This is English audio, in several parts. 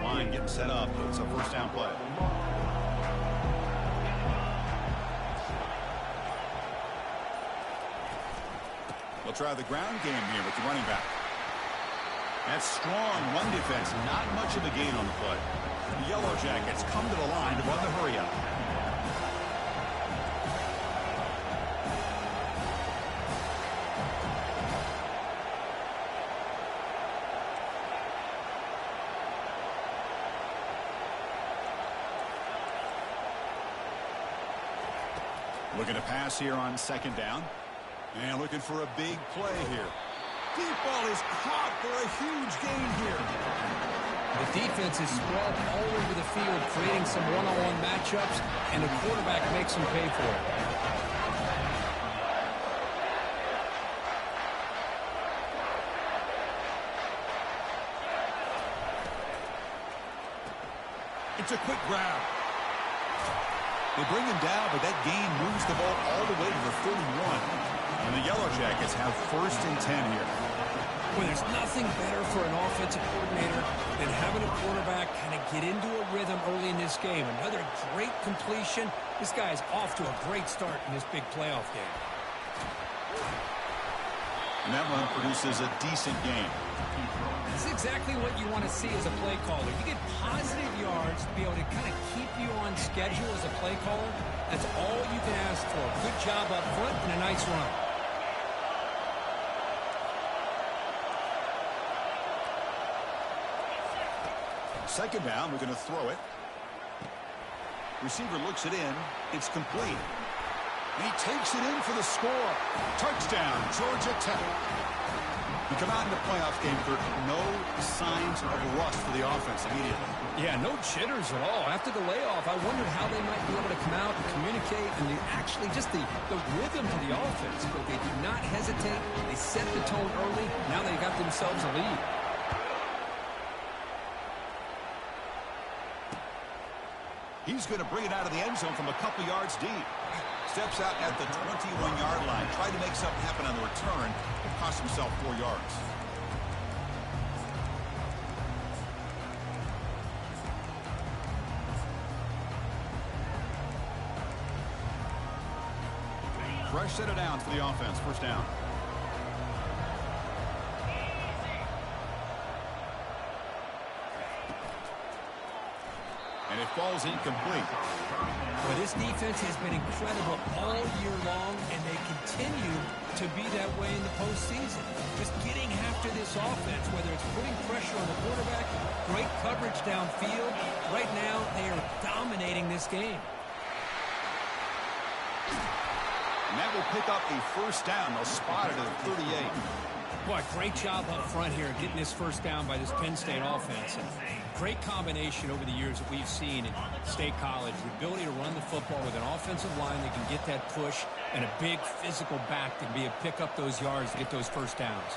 line getting set up. It's a first down play. They'll try the ground game here with the running back. That's strong run defense. Not much of a gain on the play. The Yellow Jackets come to the line to run the hurry up. Looking to pass here on second down. And looking for a big play here. Deep ball is caught for a huge gain here. The defense is spread all over the field, creating some one-on-one matchups, and the quarterback makes them pay for it. It's a quick grab. They bring him down, but that gain moves the ball all the way to the 31. And the Yellow Jackets have first and 10 here. Well, there's nothing better for an offensive coordinator than having a quarterback kind of get into a rhythm early in this game. Another great completion. This guy is off to a great start in this big playoff game. And that one produces a decent gain. This is exactly what you want to see as a play caller. You get positive yards to be able to kind of keep you on schedule as a play caller. That's all you can ask for. Good job up front and a nice run. Second down, we're going to throw it. Receiver looks it in. It's complete. And he takes it in for the score. Touchdown, Georgia Tech. We come out in the playoff game, Kirk. No signs of rust for the offense immediately. Yeah, no jitters at all. After the layoff, I wondered how they might be able to come out and communicate and actually just the rhythm to the offense. But they did not hesitate. They set the tone early. Now they got themselves a lead. He's going to bring it out of the end zone from a couple yards deep. Steps out at the 21-yard line. Tried to make something happen on the return. Cost himself 4 yards. Fresh set of downs for the offense. First down. And it falls incomplete. Well, this defense has been incredible all year long, and they continue to be that way in the postseason. Just getting after this offense, whether it's putting pressure on the quarterback, great coverage downfield. Right now, they are dominating this game. And that will pick up a first down. They'll spot it at the 38. Boy, great job up front here getting this first down by this Penn State offense. And great combination over the years that we've seen in State College. The ability to run the football with an offensive line that can get that push and a big physical back to be able to pick up those yards to get those first downs.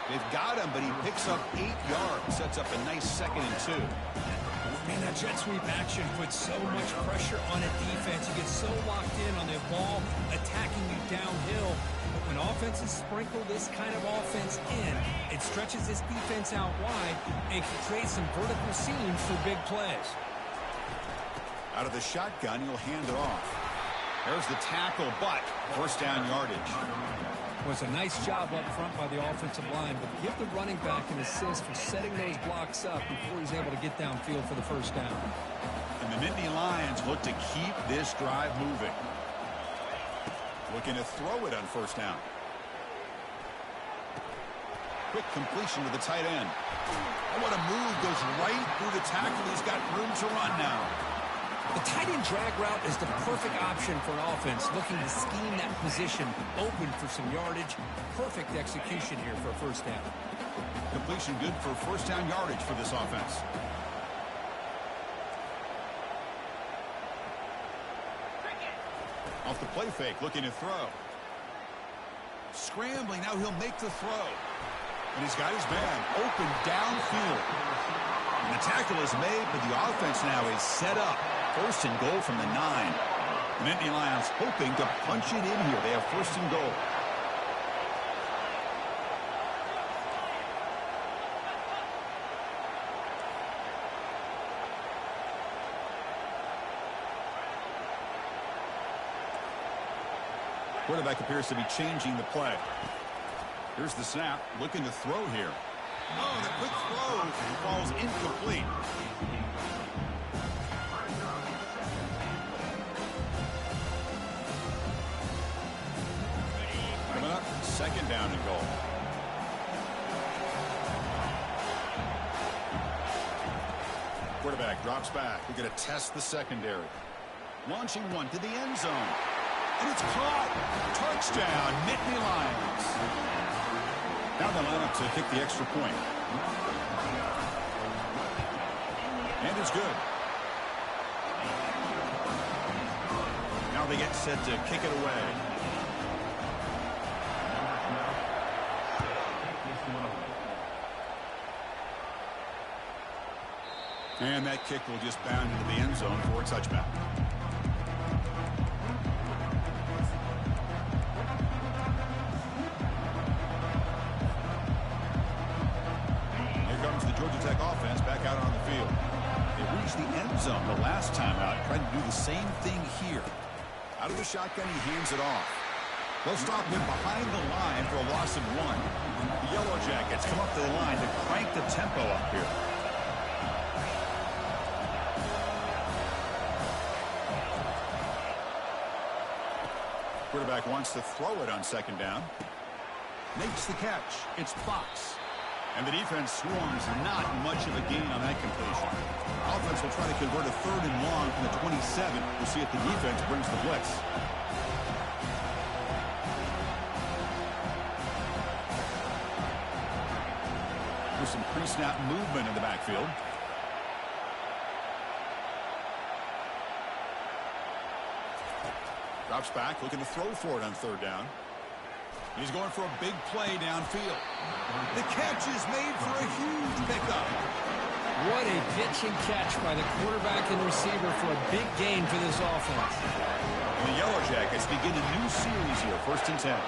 They've got him, but he picks up 8 yards. Sets up a nice 2nd and 2. Man, that jet sweep action puts so much pressure on a defense. You get so locked in on the ball attacking you downhill. But when offenses sprinkle this kind of offense in, it stretches this defense out wide and can create some vertical seams for big plays. Out of the shotgun, he'll hand it off. There's the tackle, but first down yardage. Was a nice job up front by the offensive line, but give the running back an assist for setting those blocks up before he's able to get downfield for the first down. And the Nittany Lions look to keep this drive moving. Looking to throw it on first down. Quick completion to the tight end. Oh, what a move. Goes right through the tackle. He's got room to run now. The tight end drag route is the perfect option for an offense looking to scheme that position open for some yardage. Perfect execution here for a first down. Completion good for first down yardage for this offense. Off the play fake, looking to throw. Scrambling, now he'll make the throw. And he's got his man open downfield. And the tackle is made, but the offense now is set up. First and goal from the 9. The Nittany Lions hoping to punch it in here. They have first and goal. Quarterback appears to be changing the play. Here's the snap. Looking to throw here. Oh, the quick throw falls incomplete. Coming up, second down and goal. Quarterback drops back. We're going to test the secondary. Launching one to the end zone. And it's caught. Touchdown, Nittany Lions. Now they line up to kick the extra point. And it's good. Now they get set to kick it away. And that kick will just bound into the end zone for a touchback. Here comes the Georgia Tech offense back out on the field. They reached the end zone the last time out, trying to do the same thing here. Out of the shotgun, he hands it off. They'll stop him behind the line for a loss of 1. The Yellow Jackets come up to the line to crank the tempo up here. Quarterback wants to throw it on second down. Makes the catch. It's Fox. And the defense swarms not much of a gain on that completion. Offense will try to convert a 3rd and long from the 27. We'll see if the defense brings the blitz. There's some pre-snap movement in the backfield. Drops back, looking to throw for it on 3rd down. He's going for a big play downfield. The catch is made for a huge pickup. What a pitch and catch by the quarterback and receiver for a big gain for this offense. And the Yellow Jackets begin a new series here, 1st and 10.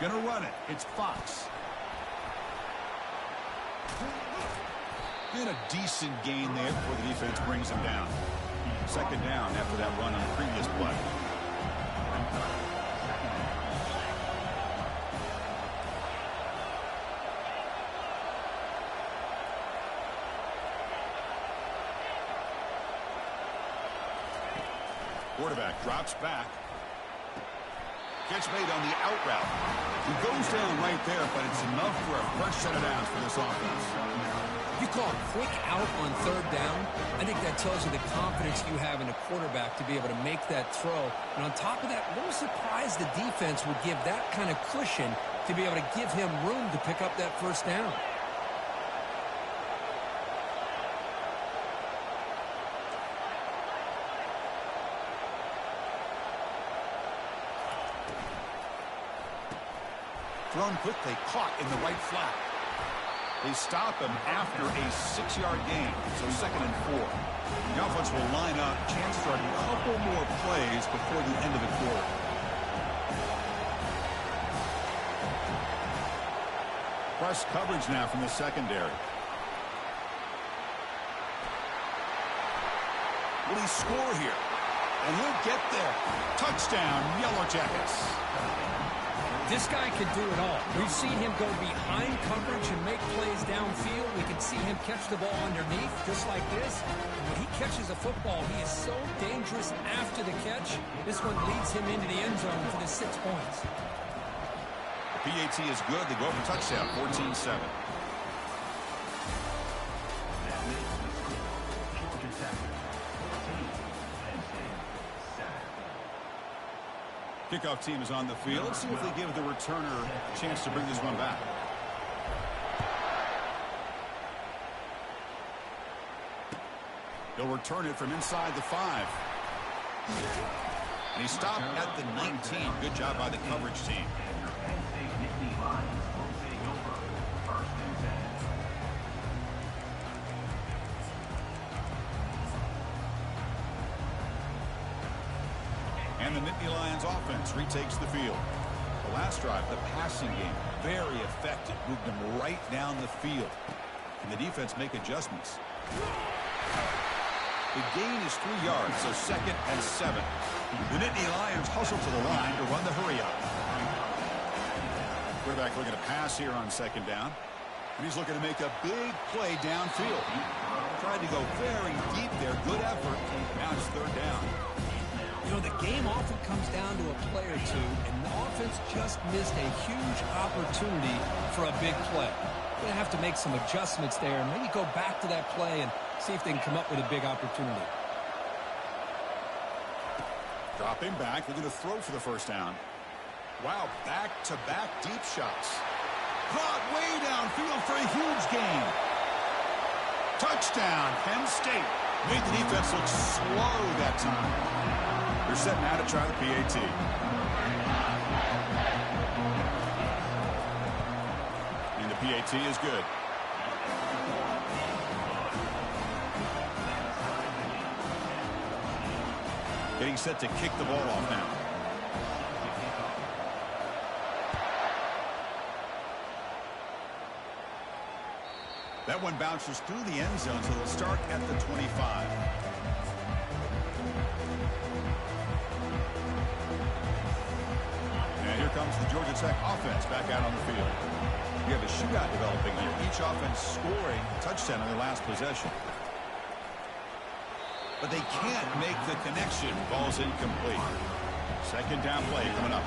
Gonna run it. It's Fox. And a decent gain there before the defense brings him down. Second down after that run on the previous play. Quarterback drops back. Catch made on the out route. He goes down right there, but it's enough for a fresh set of downs for this offense. If you call a quick out on 3rd down, I think that tells you the confidence you have in a quarterback to be able to make that throw. And on top of that, a little surprised the defense would give that kind of cushion to be able to give him room to pick up that 1st down. Thrown quickly, caught in the right flat. They stop him after a 6-yard gain, so 2nd and 4. The offense will line up, chance for a couple more plays before the end of the quarter. Press coverage now from the secondary. Will he score here? And he'll get there. Touchdown, Yellow Jackets. This guy can do it all. We've seen him go behind coverage and make plays downfield. We can see him catch the ball underneath, just like this. And when he catches a football, he is so dangerous after the catch. This one leads him into the end zone for the 6 points. The PAT is good. They go for touchdown, 14-7. Kickoff team is on the field. Let's see if they give the returner a chance to bring this one back. He'll return it from inside the 5. And he stopped at the 19. Good job by the coverage team. And the Nittany Lions offense retakes the field. The last drive, the passing game, very effective. Moved them right down the field. And the defense make adjustments. The gain is 3 yards, so 2nd and 7. The Nittany Lions hustle to the line to run the hurry up. Quarterback looking to pass here on 2nd down. And he's looking to make a big play downfield. Tried to go very deep there. Good effort. Now it's 3rd down. You know, the game often comes down to a play or two, and the offense just missed a huge opportunity for a big play. They're going to have to make some adjustments there and maybe go back to that play and see if they can come up with a big opportunity. Dropping back, looking to throw for the 1st down. Wow, back-to-back deep shots. Caught way downfield for a huge gain. Touchdown, Penn State. Made the defense look slow that time. They're set now to try the PAT. And the PAT is good. Getting set to kick the ball off now. That one bounces through the end zone, so they'll start at the 25. And here comes the Georgia Tech offense back out on the field. We have a shootout developing here. Each offense scoring a touchdown on their last possession. But they can't make the connection. Ball's incomplete. 2nd down play coming up.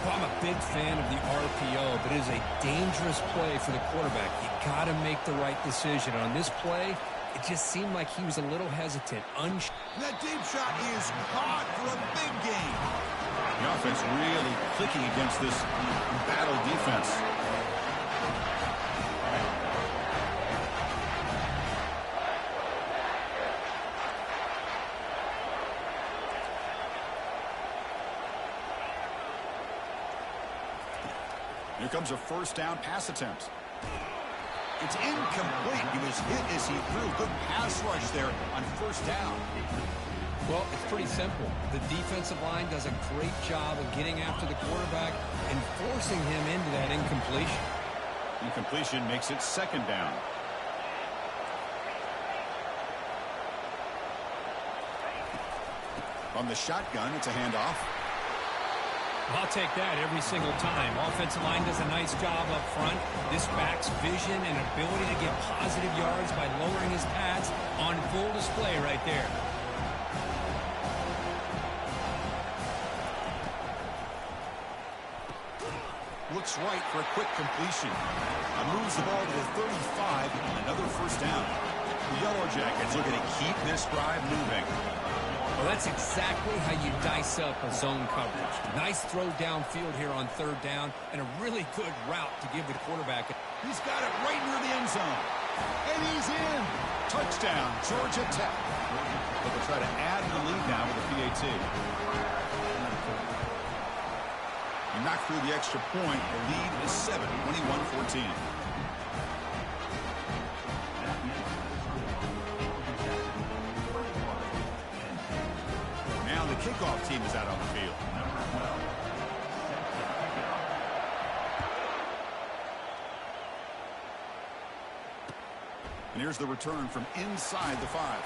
Well, I'm a big fan of the RPO, but it is a dangerous play for the quarterback. You got to make the right decision. On this play, it just seemed like he was a little hesitant. That deep shot is caught for a big gain. The offense really clicking against this battle defense. Here comes a 1st down pass attempt. It's incomplete. He was hit as he threw. Good pass rush there on 1st down. Well, it's pretty simple. The defensive line does a great job of getting after the quarterback and forcing him into that incompletion. Incompletion makes it 2nd down. On the shotgun, it's a handoff. I'll take that every single time. Offensive line does a nice job up front. This back's vision and ability to get positive yards by lowering his pads on full display right there. Looks right for a quick completion. Moves the ball to the 35 and another 1st down. The Yellow Jackets looking to keep this drive moving. Well, that's exactly how you dice up a zone coverage. Nice throw downfield here on 3rd down and a really good route to give the quarterback. He's got it right near the end zone. And he's in. Touchdown, Georgia Tech. But they'll try to add the lead now with the PAT. You knock through the extra point. The lead is 7, 21-14. Kickoff team is out on the field. And here's the return from inside the 5.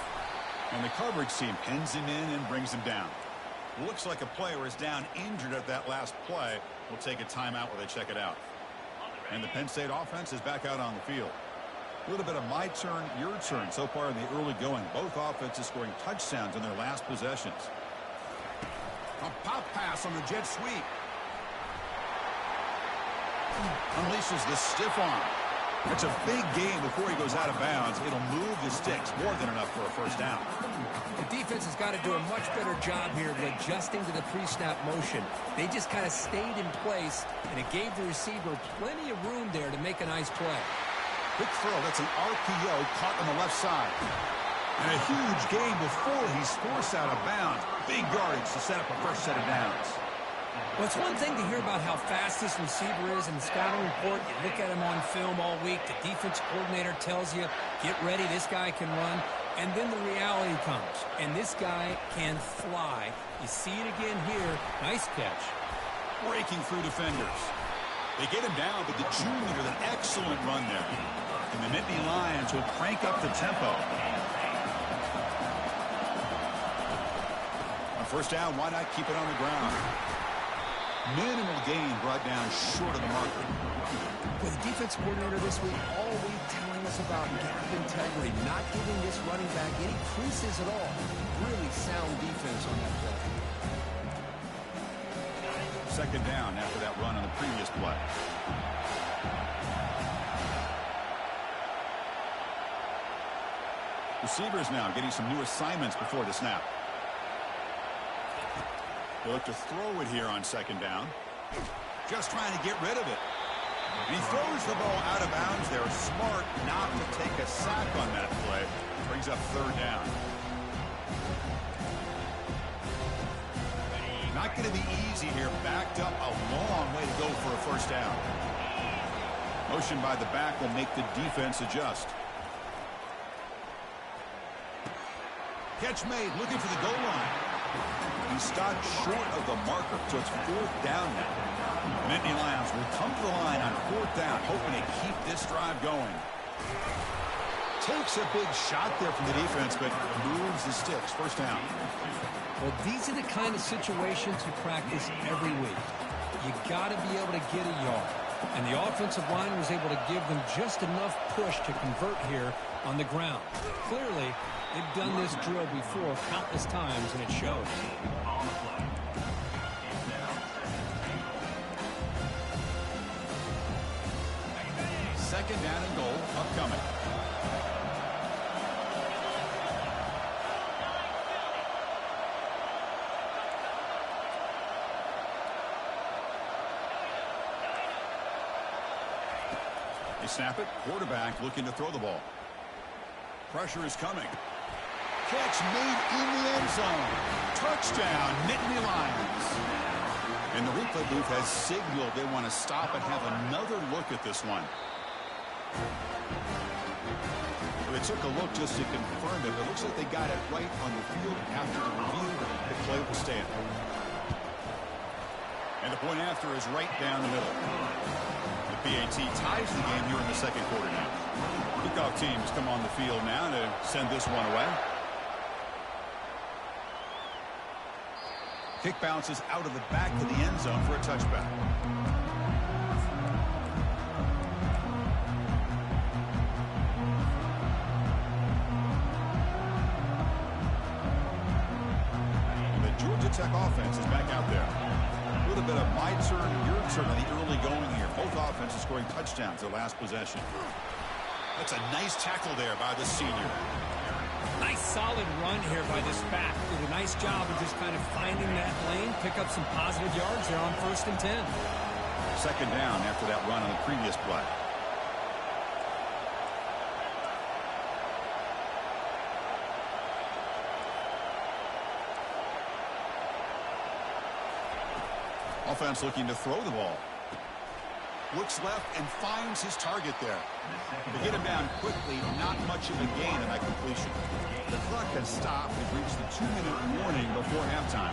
And the coverage team pins him in and brings him down. Looks like a player is down injured at that last play. We'll take a timeout while they check it out. And the Penn State offense is back out on the field. A little bit of my turn, your turn so far in the early going. Both offenses scoring touchdowns in their last possessions. A pop pass on the jet sweep. Unleashes the stiff arm. That's a big gain before he goes out of bounds. It'll move the sticks more than enough for a 1st down. The defense has got to do a much better job here of adjusting to the pre-snap motion. They just kind of stayed in place, and it gave the receiver plenty of room there to make a nice play. Quick throw. That's an RPO caught on the left side. And a huge gain before he's forced out of bounds. Big yardage to set up a first set of downs. Well, it's one thing to hear about how fast this receiver is in the scouting report. You look at him on film all week. The defense coordinator tells you, get ready, this guy can run. And then the reality comes. And this guy can fly. You see it again here. Nice catch. Breaking through defenders. They get him down, but the junior with an excellent run there. And the Nittany Lions will crank up the tempo. On first down, why not keep it on the ground? Minimal gain brought down short of the marker. With the defense coordinator this week all week telling us about gap integrity, not giving this running back any creases at all. Really sound defense on that play. Second down after that run on the previous play. Receivers now getting some new assignments before the snap. They look to throw it here on second down. Just trying to get rid of it. And he throws the ball out of bounds there. Smart not to take a sack on that play. Brings up third down. Not going to be easy here. Backed up a long way to go for a first down. Motion by the back will make the defense adjust. Catch made, looking for the goal line. He stopped short of the marker, so it's fourth down now. Nittany Lions will come to the line on fourth down, hoping to keep this drive going. Takes a big shot there from the defense, but moves the sticks. First down. Well, these are the kind of situations you practice every week. You got to be able to get a yard. And the offensive line was able to give them just enough push to convert here on the ground. Clearly, they've done this drill before countless times, and it shows. Second down and goal upcoming. They snap it. Quarterback looking to throw the ball. Pressure is coming. Catch made in the end zone. Touchdown, Nittany Lions. And the replay booth has signaled they want to stop and have another look at this one. They took a look just to confirm it. It looks like they got it right on the field after the review. The play will stand. And the point after is right down the middle. The PAT ties the game here in the second quarter now. Kickoff teams come on the field now to send this one away. Kick bounces out of the back of the end zone for a touchback. And the Georgia Tech offense is back out there. A little bit of my turn, your turn on the early going here. Both offenses scoring touchdowns their last possession. That's a nice tackle there by the senior. Nice solid run here by this back. Did a nice job of just kind of finding that lane, pick up some positive yards there on 1st and 10. Second down after that run on the previous play. Offense looking to throw the ball. Looks left and finds his target there. They get him down quickly, not much of a gain in that completion. The clock has stopped. We've reached the 2-minute warning before halftime.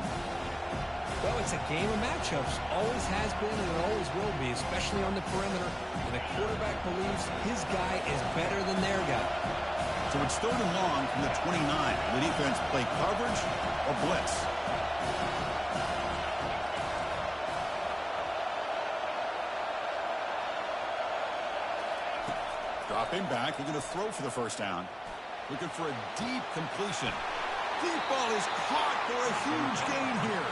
Well, it's a game of matchups. Always has been and it always will be, especially on the perimeter. And the quarterback believes his guy is better than their guy. So it's third and long from the 29. The defense play coverage or blitz. Dropping back, looking to throw for the first down. Looking for a deep completion. Deep ball is caught for a huge gain here.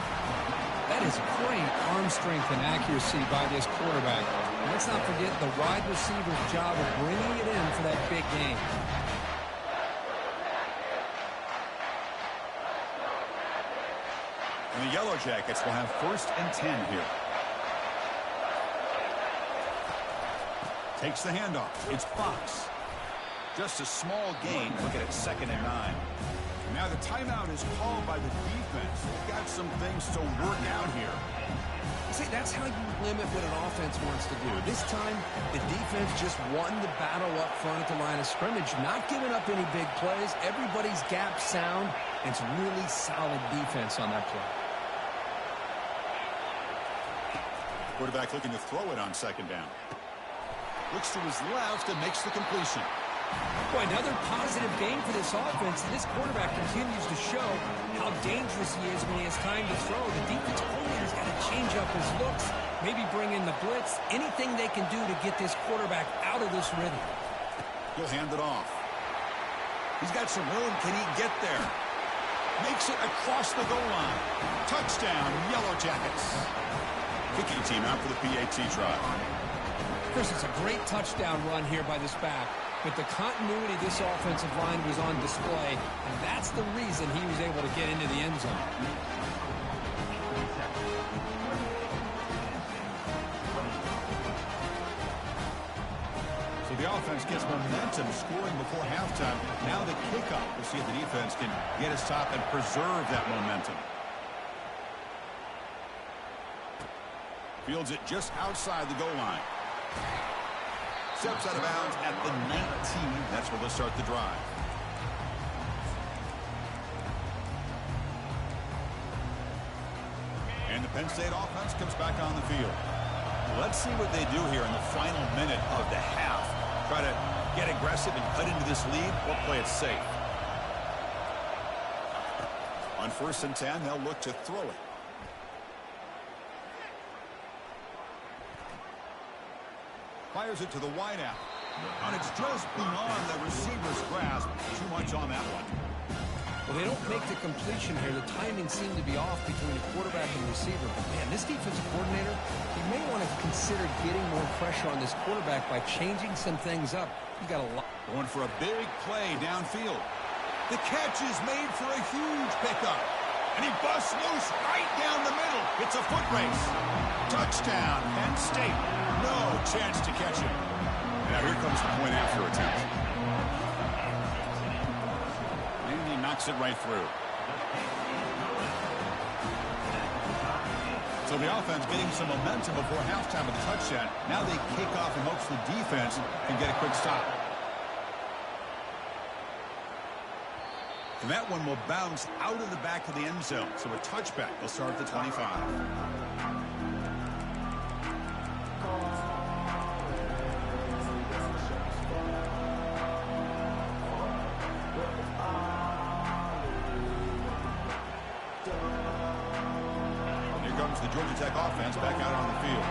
That is great arm strength and accuracy by this quarterback. And let's not forget the wide receiver's job of bringing it in for that big gain. And the Yellow Jackets will have 1st and 10 here. Takes the handoff. It's Fox. Just a small gain. Look at it, 2nd and 9. Now the timeout is called by the defense. They've got some things to work out here. See, that's how you limit what an offense wants to do. This time, the defense just won the battle up front at the line of scrimmage, not giving up any big plays. Everybody's gap sound. It's really solid defense on that play. Quarterback looking to throw it on 2nd down. Looks to his left and makes the completion. Boy, another positive game for this offense, and this quarterback continues to show how dangerous he is when he has time to throw. The defensive coordinator's got to change up his looks, maybe bring in the blitz, anything they can do to get this quarterback out of this rhythm. He'll hand it off. He's got some room. Can he get there? Makes it across the goal line. Touchdown, Yellow Jackets. Kicking team out for the PAT try. Chris, it's a great touchdown run here by this back. But the continuity of this offensive line was on display, and that's the reason he was able to get into the end zone. So the offense gets momentum scoring before halftime. Now the kickoff. We'll see if the defense can get a stop and preserve that momentum. Fields it just outside the goal line. Steps out of bounds at the 19. That's where they'll start the drive. And the Penn State offense comes back on the field. Let's see what they do here in the final minute of the half. Try to get aggressive and cut into this lead or play it safe. On 1st and 10, they'll look to throw it. Fires it to the wideout. And it's just beyond the receiver's grasp. Too much on that one. Well, they don't make the completion here. The timing seemed to be off between the quarterback and receiver. But, man, this defensive coordinator, he may want to consider getting more pressure on this quarterback by changing some things up. He got a lot. Going for a big play downfield. The catch is made for a huge pickup. And he busts loose right down the middle. It's a foot race. Touchdown, Penn State. No chance to catch him. Now here comes the point after attempt. And he knocks it right through. So the offense getting some momentum before halftime with the touchdown. Now they kick off in hopes the defense can get a quick stop. And that one will bounce out of the back of the end zone. So a touchback will start at the 25. Here comes the Georgia Tech offense back out on the field.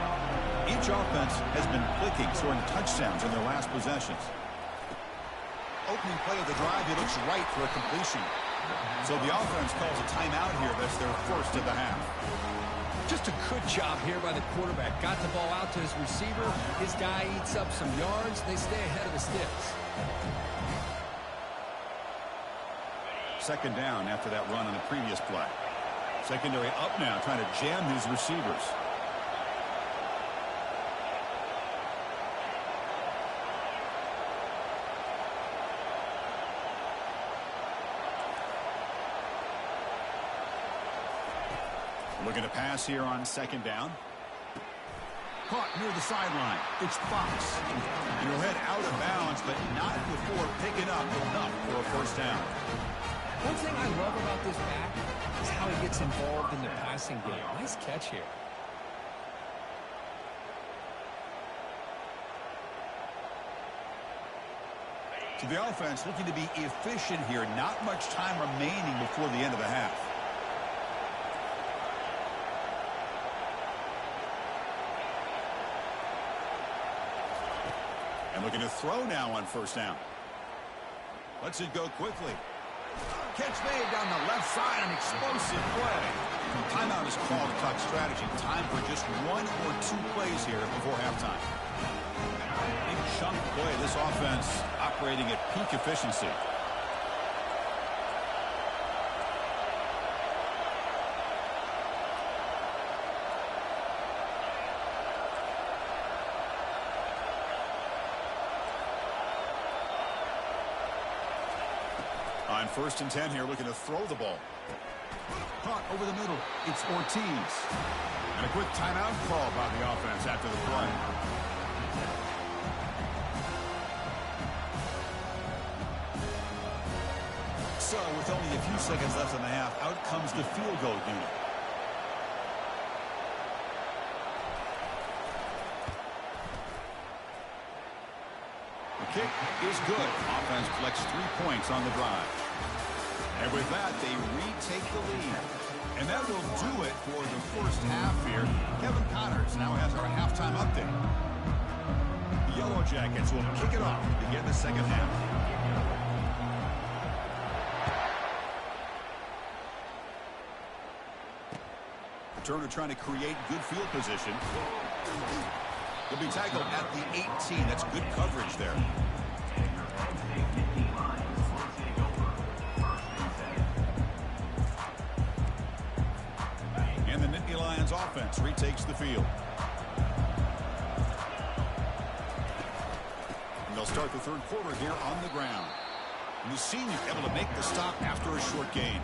Each offense has been clicking, scoring touchdowns in their last possessions. Opening play of the drive, he looks right for a completion. So the offense calls a timeout here. That's their first of the half. Just a good job here by the quarterback. Got the ball out to his receiver. His guy eats up some yards. They stay ahead of the sticks. Second down after that run on the previous play. Secondary up now, trying to jam his receivers. Looking to pass here on second down. Caught near the sideline. It's Fox. And he'll head out of bounds, but not before picking up enough for a first down. One thing I love about this back is how he gets involved in the passing game. Nice catch here. So the offense looking to be efficient here. Not much time remaining before the end of the half. And looking to throw now on first down. Lets it go quickly. Catch made down the left side, an explosive play. Timeout is called to talk strategy. Time for just one or two plays here before halftime. Big chunk play. This offense operating at peak efficiency. On 1st and 10 here, looking to throw the ball. Caught over the middle. It's Ortiz. And a quick timeout call by the offense after the play. So with only a few seconds left in the half, out comes the field goal unit. The kick is good. Offense collects 3 points on the drive. And with that, they retake the lead. And that will do it for the first half here. Kevin Connors now has our halftime update. The Yellow Jackets will kick it off to begin the second half. Turner trying to create good field position. He'll be tackled at the 18. That's good coverage there. And the Nittany Lions offense retakes the field. And they'll start the third quarter here on the ground. And the senior able to make the stop after a short gain.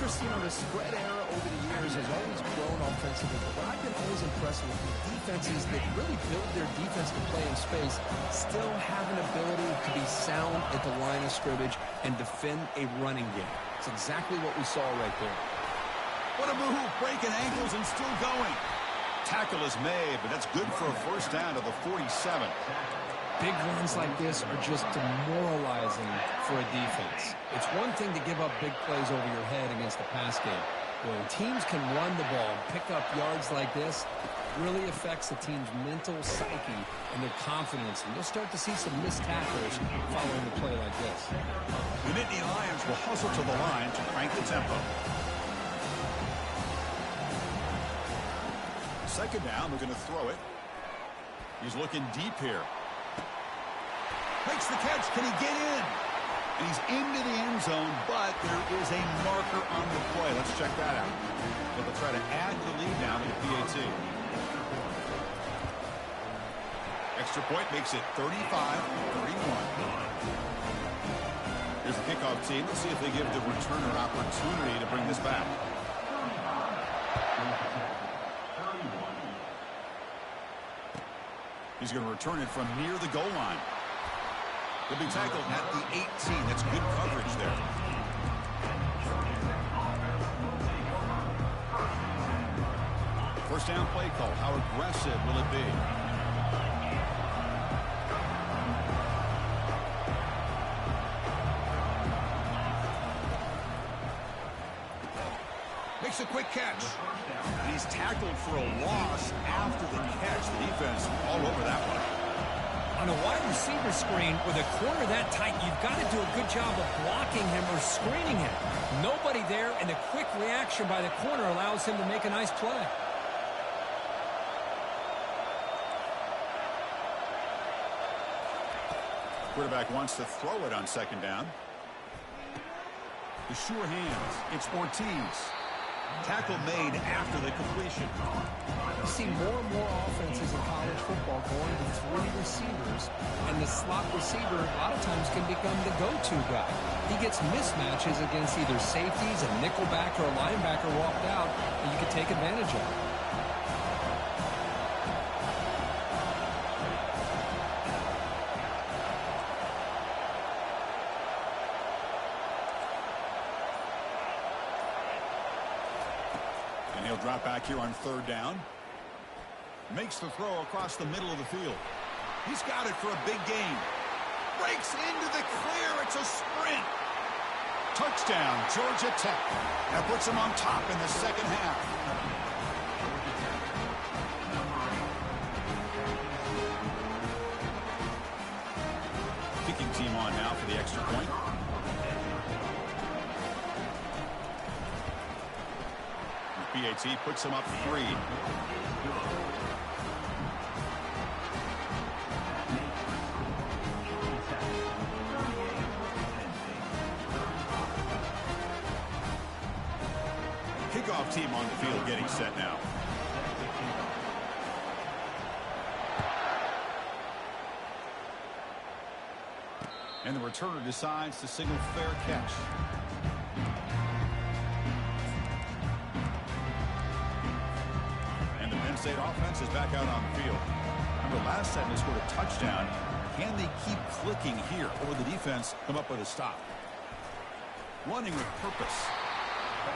Chris, you know, the spread era over the years has always grown offensively, but I've been always impressed with the defenses that really build their defense to play in space, still have an ability to be sound at the line of scrimmage and defend a running game. It's exactly what we saw right there. What a move, breaking ankles and still going. Tackle is made, but that's good for a first down to the 47. Big runs like this are just demoralizing for a defense. It's one thing to give up big plays over your head against the pass game. When teams can run the ball, pick up yards like this, it really affects the team's mental psyche and their confidence. And you'll start to see some missed tackles following a play like this. The Nittany Lions will hustle to the line to crank the tempo. Second down, they're going to throw it. He's looking deep here. Makes the catch. Can he get in? And he's into the end zone, but there is a marker on the play. Let's check that out. But they'll try to add to the lead now to the PAT. Extra point makes it 35-31. Here's the kickoff team. Let's see if they give the returner an opportunity to bring this back. He's going to return it from near the goal line. He'll be tackled at the 18. That's good coverage there. First down play call. How aggressive will it be? Makes a quick catch. And he's tackled for a loss after the catch. The defense all over that one. On a wide receiver screen with a corner that tight, you've got to do a good job of blocking him or screening him. Nobody there, and the quick reaction by the corner allows him to make a nice play. Quarterback wants to throw it on second down. The sure hands. It's Ortiz. Tackle made after the completion. You see more and more offenses in college football going to 3 receivers, and the slot receiver a lot of times can become the go-to guy. He gets mismatches against either safeties, a nickelback, or a linebacker walked out, and you can take advantage of it. He'll drop back here on third down. Makes the throw across the middle of the field. He's got it for a big gain. Breaks into the clear. It's a sprint. Touchdown, Georgia Tech. That puts them on top in the second half. Kicking team on now for the extra point. PAT puts him up 3. Kickoff team on the field getting set now. And the returner decides to signal fair catch. State offense is back out on the field. Remember, last time they scored a touchdown. Can they keep clicking here, or will the defense come up with a stop? Running with purpose.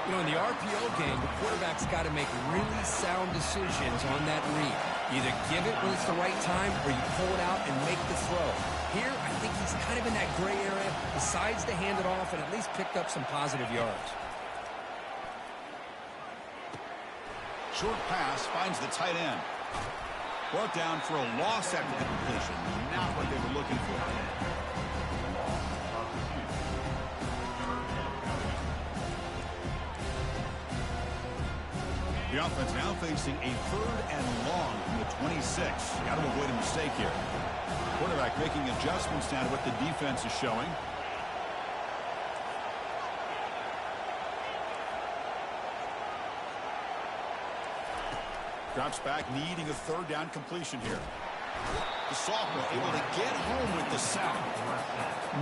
You know, in the RPO game, the quarterback's got to make really sound decisions on that read. Either give it when it's the right time, or you pull it out and make the throw. Here, I think he's kind of in that gray area, decides to hand it off and at least picked up some positive yards. Short pass finds the tight end. Brought down for a loss after the completion. Not what they were looking for. The offense now facing a 3rd and long from the 26. Got to avoid a mistake here. Quarterback making adjustments now to what the defense is showing. Drops back, needing a 3rd down completion here. The sophomore able to get home with the sack.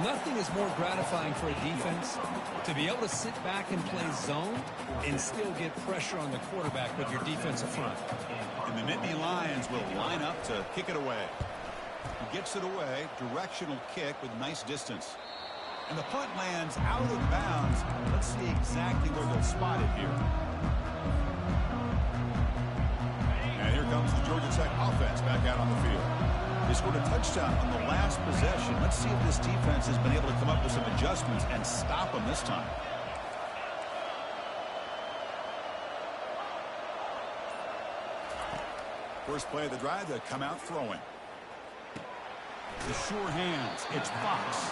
Nothing is more gratifying for a defense to be able to sit back and play zone and still get pressure on the quarterback with your defensive front. And the Nittany Lions will line up to kick it away. He gets it away, directional kick with nice distance. And the punt lands out of bounds. Let's see exactly where they'll spot it here. And here comes the Georgia Tech offense back out on the field. They scored a touchdown on the last possession. Let's see if this defense has been able to come up with some adjustments and stop them this time. First play of the drive, they come out throwing. The sure hands. It's Fox.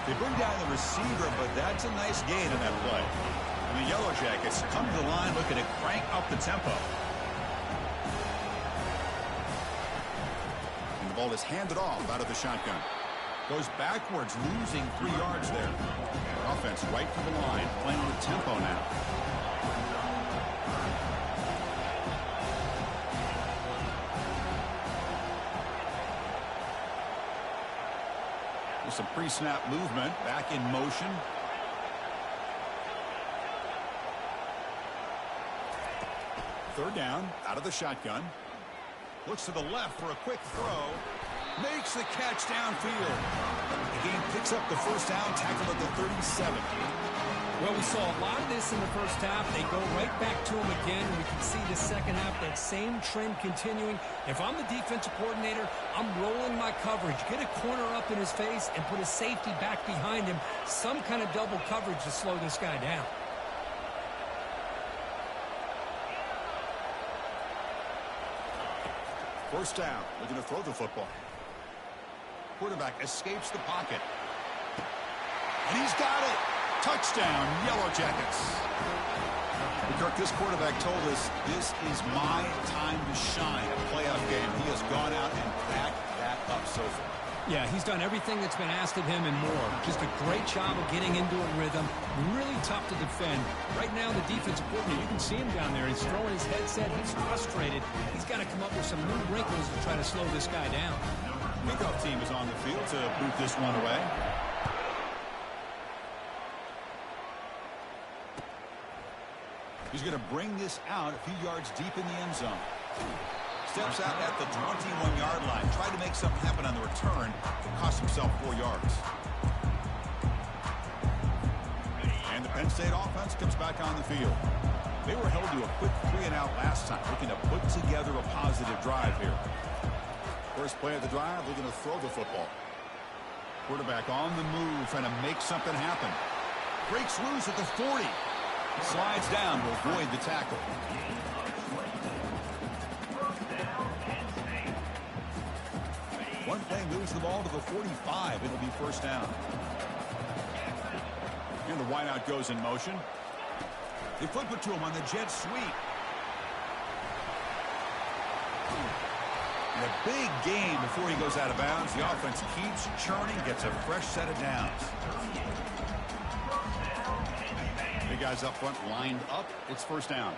They bring down the receiver, but that's a nice gain in that play. And the Yellow Jackets come to the line looking to crank up the tempo. The ball is handed off out of the shotgun. Goes backwards, losing 3 yards there. Offense right to the line, playing with tempo now. With some pre-snap movement, back in motion. Third down, out of the shotgun. Looks to the left for a quick throw. Makes the catch downfield. The game picks up the first down, tackled at the 37. Well, we saw a lot of this in the first half. They go right back to him again. We can see the second half, that same trend continuing. If I'm the defensive coordinator, I'm rolling my coverage. Get a corner up in his face and put a safety back behind him. Some kind of double coverage to slow this guy down. First down, looking to throw the football. Quarterback escapes the pocket. And he's got it. Touchdown, Yellow Jackets. Kirk, this quarterback told us this is my time to shine at a playoff game. He has gone out and backed that up so far. Yeah, he's done everything that's been asked of him and more. Just a great job of getting into a rhythm. Really tough to defend. Right now, the defensive coordinator, you can see him down there. He's throwing his headset. He's frustrated. He's got to come up with some new wrinkles to try to slow this guy down. Kickoff team is on the field to boot this one away. He's going to bring this out a few yards deep in the end zone. Steps out at the 21-yard line. Tried to make something happen on the return, but cost himself 4 yards. And the Penn State offense comes back on the field. They were held to a quick 3-and-out last time, looking to put together a positive drive here. First play of the drive, looking to throw the football. Quarterback on the move, trying to make something happen. Breaks loose at the 40. Slides down to avoid the tackle. One play moves the ball to the 45. It'll be first down. And the wideout goes in motion. They flip it to him on the jet sweep. And a big gain before he goes out of bounds. The offense keeps churning, gets a fresh set of downs. Big guys up front lined up. It's first down.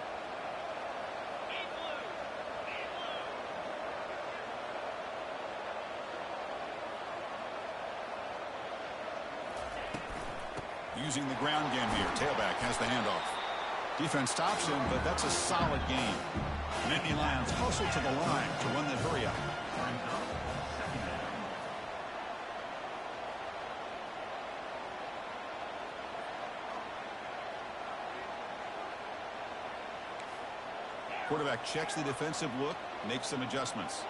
Using the ground game here. Tailback has the handoff. Defense stops him, but that's a solid game. Nittany Lions hustle to the line to run the hurry up. Quarterback checks the defensive look, makes some adjustments.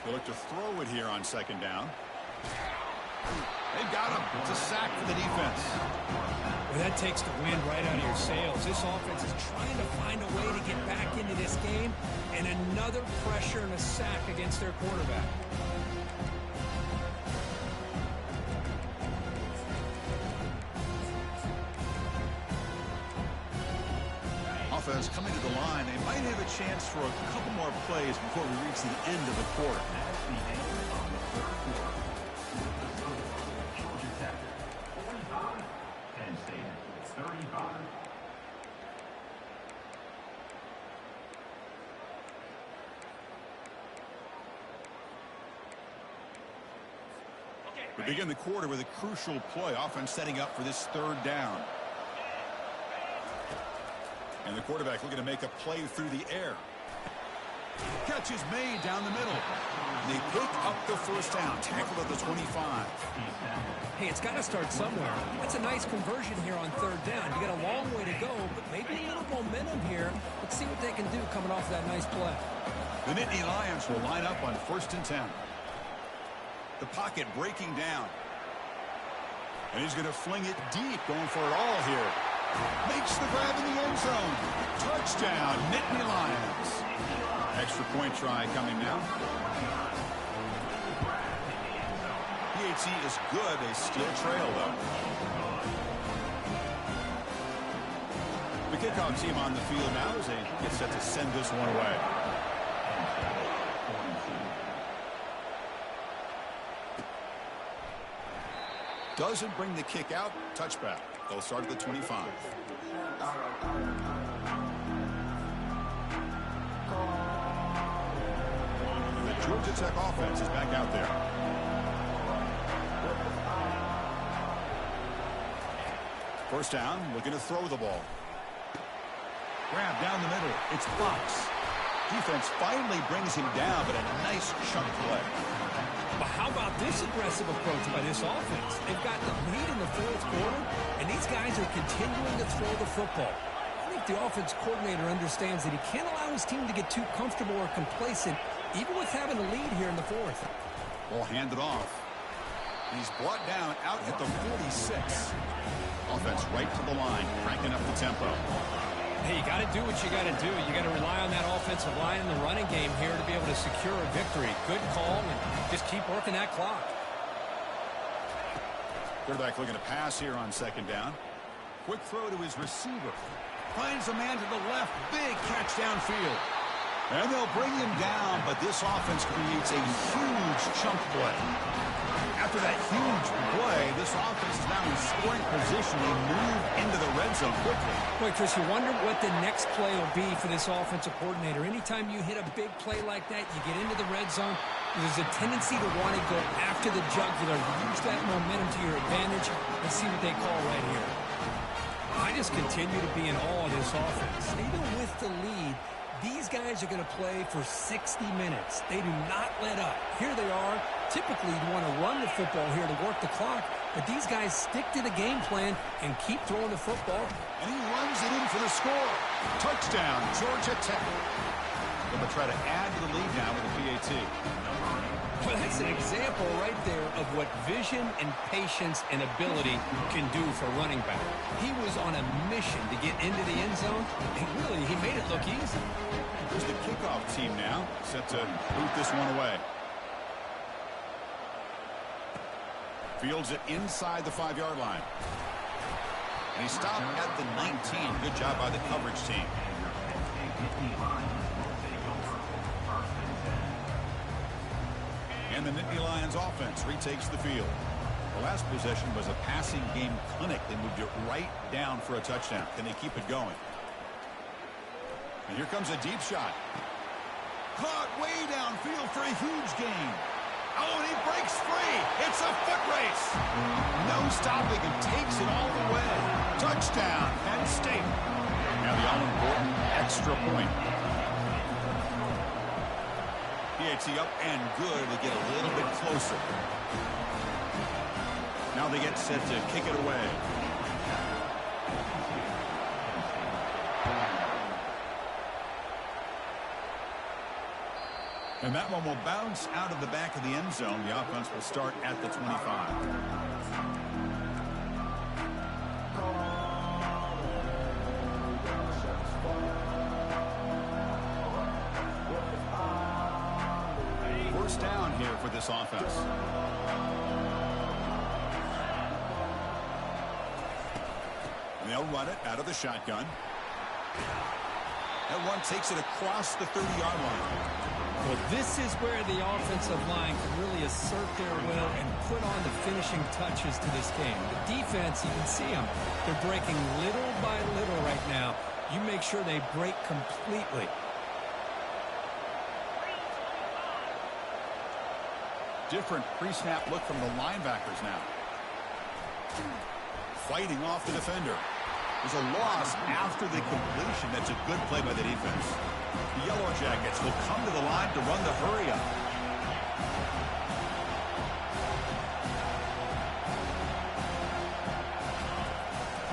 They look to throw it here on second down. They've got him. It's a sack for the defense. Well, that takes the wind right out of your sails. This offense is trying to find a way to get back into this game, and another pressure and a sack against their quarterback. Offense coming to the line. They might have a chance for a couple more plays before we reach the end of the quarter. We begin the quarter with a crucial play. Offense setting up for this third down. And the quarterback looking to make a play through the air. Catch is made down the middle. They pick up the first down. Tackled at the 25. Hey, it's got to start somewhere. That's a nice conversion here on third down. You got a long way to go, but maybe a little momentum here. Let's see what they can do coming off of that nice play. The Nittany Lions will line up on 1st and 10. The pocket breaking down. And he's going to fling it deep, going for it all here. Makes the grab in the end zone. Touchdown, Nittany Lions. Extra point try coming now. PAT is good. They still trail, though. The kickoff team on the field now as they get set to send this one away. Doesn't bring the kick out. Touchback. They'll start at the 25. The Georgia Tech offense is back out there. First down, looking to throw the ball. Grab down the middle. It's Fox. Defense finally brings him down, but a nice chunk play. But how about this aggressive approach by this offense? They've got the lead in the fourth quarter, and these guys are continuing to throw the football. I think the offense coordinator understands that he can't allow his team to get too comfortable or complacent, even with having a lead here in the fourth. Ball handed off. He's brought down out at the 46. Offense right to the line, cranking up the tempo. Hey, you got to do what you got to do. You got to rely on that offensive line in the running game here to be able to secure a victory. Good call, and just keep working that clock. Quarterback looking to pass here on second down. Quick throw to his receiver. Finds a man to the left. Big catch downfield. And they'll bring him down, but this offense creates a huge chunk play. After that huge play, this offense is now in scoring position. They move into the red zone quickly. Boy, Chris, you wonder what the next play will be for this offensive coordinator. Anytime you hit a big play like that, you get into the red zone, there's a tendency to want to go after the jugular. Use that momentum to your advantage and see what they call right here. I just continue to be in awe of this offense. Even with the lead, these guys are going to play for 60 minutes. They do not let up. Here they are. Typically, you want to run the football here to work the clock, but these guys stick to the game plan and keep throwing the football. And he runs it in for the score. Touchdown, Georgia Tech. They're going to try to add to the lead now with a PAT. Well, that's an example right there of what vision and patience and ability can do for running back. He was on a mission to get into the end zone, and really, he made it look easy. Here's the kickoff team now, set to boot this one away. Fields it inside the 5-yard line. And he stopped at the 19. Good job by the coverage team. And the Nittany Lions offense retakes the field. The last possession was a passing game clinic. They moved it right down for a touchdown. Can they keep it going? And here comes a deep shot. Caught way downfield for a huge gain. Oh, and he breaks free. It's a foot race. No stopping and takes it all the way. Touchdown, Penn State. Now the all-important extra point. PAT up and good to get a little bit closer. Now they get set to kick it away. And that one will bounce out of the back of the end zone. The offense will start at the 25. First down here for this offense. And they'll run it out of the shotgun. That one takes it across the 30-yard line. Well, this is where the offensive line can really assert their will and put on the finishing touches to this game. The defense, you can see them. They're breaking little by little right now. You make sure they break completely. Different pre-snap look from the linebackers now. Fighting off the defender. There's a loss after the completion. That's a good play by the defense. The Yellow Jackets will come to the line to run the hurry up.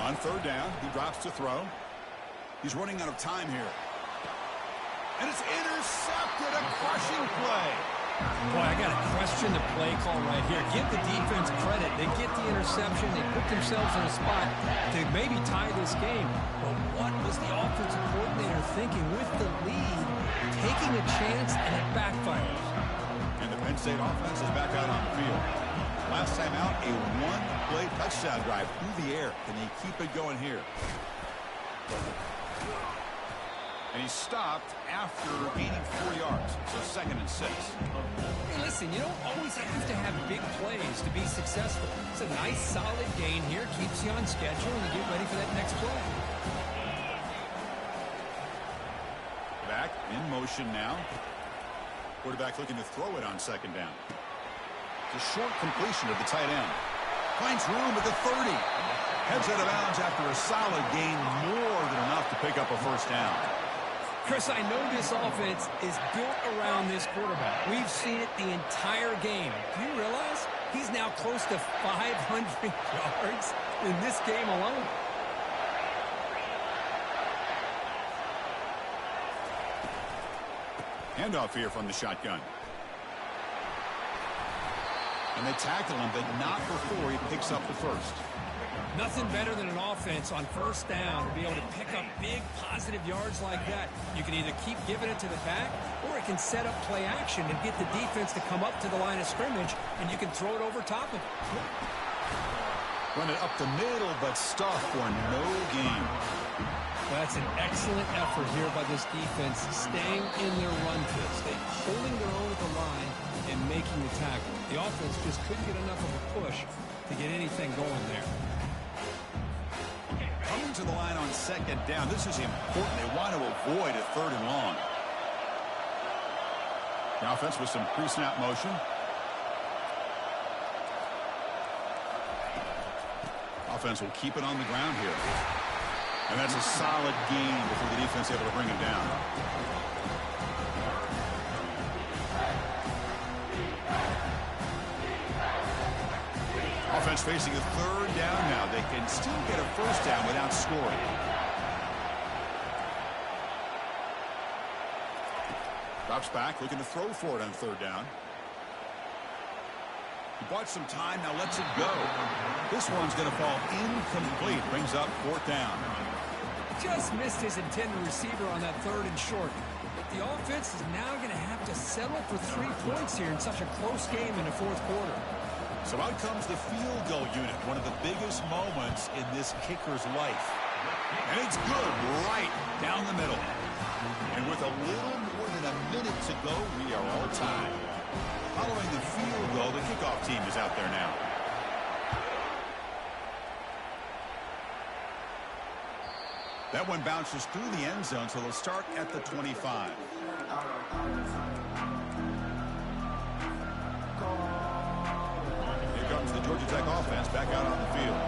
On third down, he drops to throw. He's running out of time here. And it's intercepted. A crushing play. Boy, I got to question the play call right here. Give the defense credit. They get the interception. They put themselves in a spot to maybe tie this game. But what was the offensive coordinator thinking with the lead, taking a chance, and it backfires? And the Penn State offense is back out on the field. Last time out, a one-play touchdown drive through the air. Can they keep it going here? And he stopped after gaining 4 yards. So 2nd and 6. Hey, listen, you don't always have to have big plays to be successful. It's a nice, solid gain here. Keeps you on schedule, and you get ready for that next play. Back in motion now. Quarterback looking to throw it on 2nd down. It's a short completion of the tight end. Finds room at the 30. Heads out of bounds after a solid gain, more than enough to pick up a first down. Chris, I know this offense is built around this quarterback. We've seen it the entire game. Do you realize he's now close to 500 yards in this game alone? Handoff here from the shotgun. And they tackle him, but not before he picks up the first. Nothing better than an offense on first down to be able to pick up big positive yards like that. You can either keep giving it to the back, or it can set up play action and get the defense to come up to the line of scrimmage, and you can throw it over top of it. Run it up the middle, but stuffed for no gain. That's an excellent effort here by this defense, staying in their run fit, holding their own at the line and making the tackle. The offense just couldn't get enough of a push to get anything going there. Coming to the line on 2nd down. This is important. They want to avoid a 3rd and long. The offense with some pre-snap motion. Offense will keep it on the ground here. And that's a solid gain before the defense able to bring him down. Offense facing a 3rd down now. They can still get a first down without scoring. Drops back, looking to throw for it on 3rd down. He bought some time, now lets it go. This one's going to fall incomplete. Brings up 4th down. Just missed his intended receiver on that 3rd and short. But the offense is now going to have to settle for 3 points here in such a close game in the 4th quarter. So out comes the field goal unit, one of the biggest moments in this kicker's life. And it's good right down the middle. And with a little more than a minute to go, we are all tied. Following the field goal, the kickoff team is out there now. That one bounces through the end zone, so they'll start at the 25. The Georgia Tech offense back out on the field.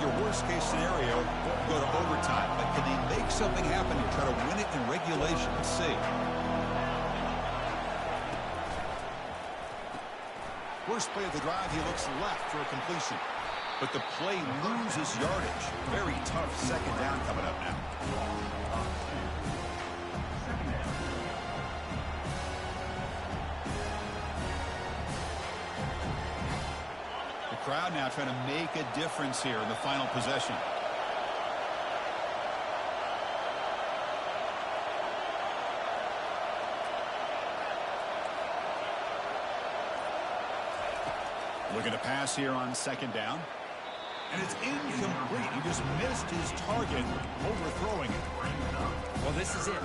Your worst-case scenario, go to overtime. But can they make something happen and try to win it in regulation? Let's see. First play of the drive, he looks left for a completion. But the play loses yardage. Very tough 2nd down coming up now. crowd now trying to make a difference here in the final possession. Looking to pass here on second down. And it's incomplete. He just missed his target, overthrowing it. Well, this is it.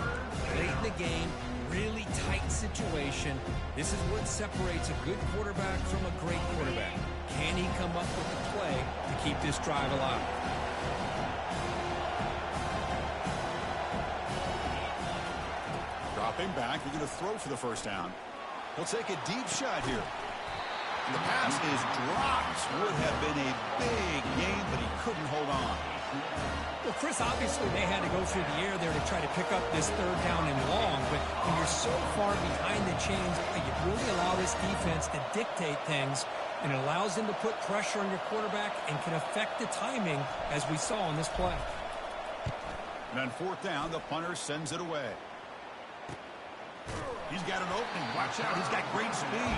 Late in the game, really tight situation. This is what separates a good quarterback from a great quarterback. Can he come up with the play to keep this drive alive? Dropping back, he's going to throw for the first down. He'll take a deep shot here. And the pass is dropped. Would have been a big gain, but he couldn't hold on. Well, Chris, obviously they had to go through the air there to try to pick up this third down and long, but when you're so far behind the chains, you really allow this defense to dictate things, and it allows them to put pressure on your quarterback and can affect the timing, as we saw on this play. And on fourth down, the punter sends it away. He's got an opening. Watch out. He's got great speed.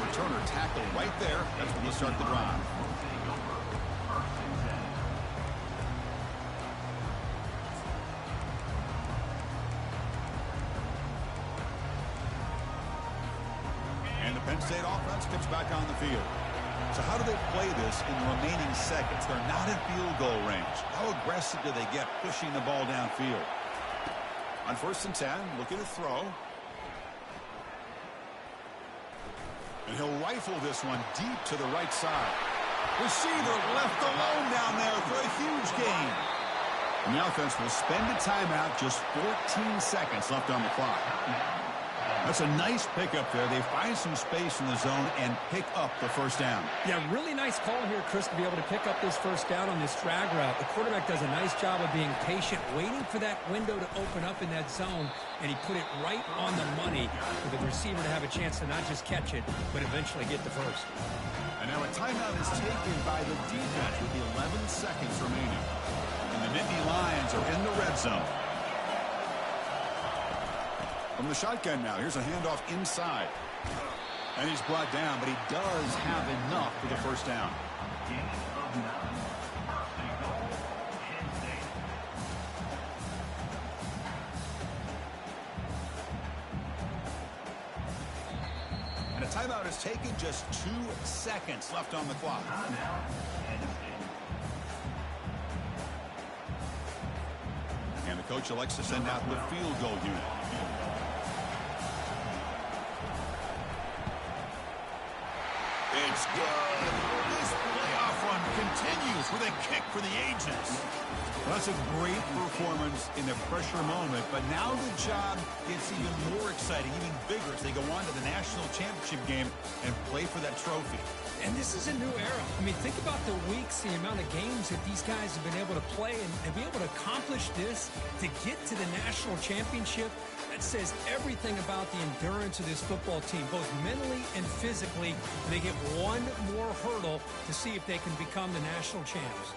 Returner tackle right there. That's when you start the drive. And the Penn State offense comes back on the field. So how do they play this in the remaining seconds? They're not in field goal range. How aggressive do they get pushing the ball downfield? On 1st and 10, looking to throw. And he'll rifle this one deep to the right side. Receiver left alone down there for a huge gain. And the offense will spend a timeout, just 14 seconds left on the clock. That's a nice pickup there. They find some space in the zone and pick up the first down. Yeah, really nice call here, Chris, to be able to pick up this first down on this drag route. The quarterback does a nice job of being patient, waiting for that window to open up in that zone, and he put it right on the money for the receiver to have a chance to not just catch it, but eventually get the first. And now a timeout is taken by the defense with the 11 seconds remaining. And the Nittany Lions are in the red zone. From the shotgun now, here's a handoff inside. And he's brought down, but he does have enough for the first down. And a timeout is taken, just 2 seconds left on the clock. And the coach elects to send out the field goal unit. It's good. This playoff run continues with a kick for the ages. Well, that's a great performance in a pressure moment, but now the job gets even more exciting, even bigger as they go on to the national championship game and play for that trophy. And this is a new era. I mean, think about the weeks, the amount of games that these guys have been able to play and be able to accomplish this to get to the national championship. That says everything about the endurance of this football team, both mentally and physically. They get one more hurdle to see if they can become the national champs.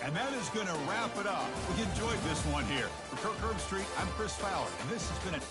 And that is going to wrap it up. We enjoyed this one here. For Kirk Herbstreit, I'm Chris Fowler, and this has been a